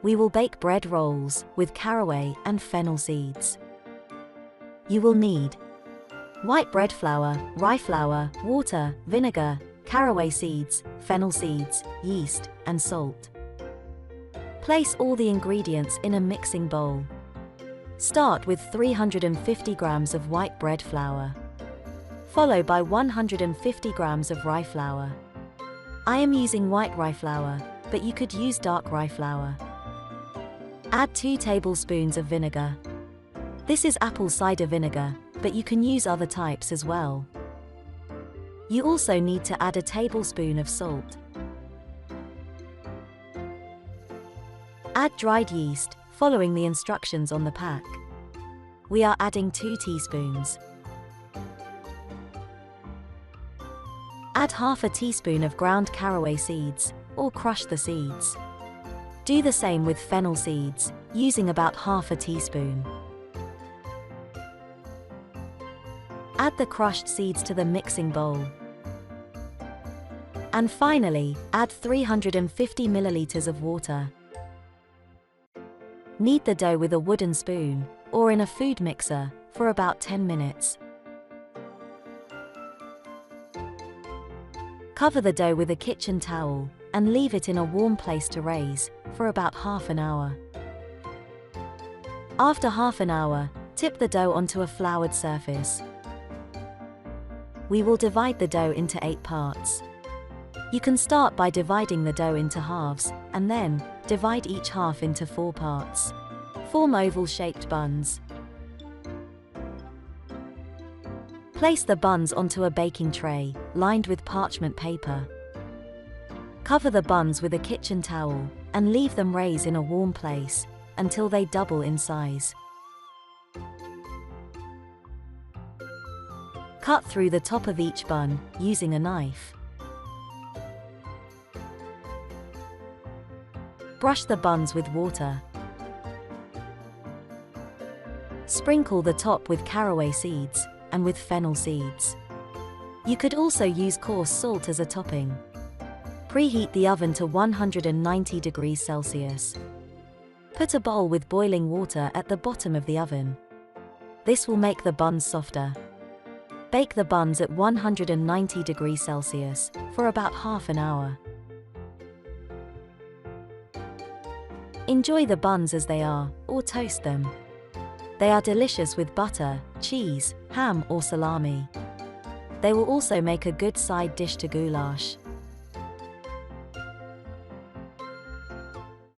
We will bake bread rolls with caraway and fennel seeds. You will need white bread flour, rye flour, water, vinegar, caraway seeds, fennel seeds, yeast, and salt. Place all the ingredients in a mixing bowl. Start with 350 grams of white bread flour, followed by 150 grams of rye flour. I am using white rye flour, but you could use dark rye flour. Add 2 tablespoons of vinegar. This is apple cider vinegar, but you can use other types as well. You also need to add a tablespoon of salt. Add dried yeast, following the instructions on the pack. We are adding 2 teaspoons. Add half a teaspoon of ground caraway seeds, or crush the seeds. Do the same with fennel seeds, using about half a teaspoon. Add the crushed seeds to the mixing bowl. And finally, add 350 milliliters of water. Knead the dough with a wooden spoon, or in a food mixer, for about 10 minutes. Cover the dough with a kitchen towel, and leave it in a warm place to raise, for about half an hour. After half an hour, tip the dough onto a floured surface. We will divide the dough into 8 parts. You can start by dividing the dough into halves, and then divide each half into 4 parts. Form oval-shaped buns. Place the buns onto a baking tray, lined with parchment paper. Cover the buns with a kitchen towel, and leave them raise in a warm place, until they double in size. Cut through the top of each bun, using a knife. Brush the buns with water. Sprinkle the top with caraway seeds, and with fennel seeds. You could also use coarse salt as a topping. Preheat the oven to 190 degrees Celsius. Put a bowl with boiling water at the bottom of the oven. This will make the buns softer. Bake the buns at 190 degrees Celsius for about half an hour. Enjoy the buns as they are, or toast them. They are delicious with butter, cheese, ham, or salami. They will also make a good side dish to goulash.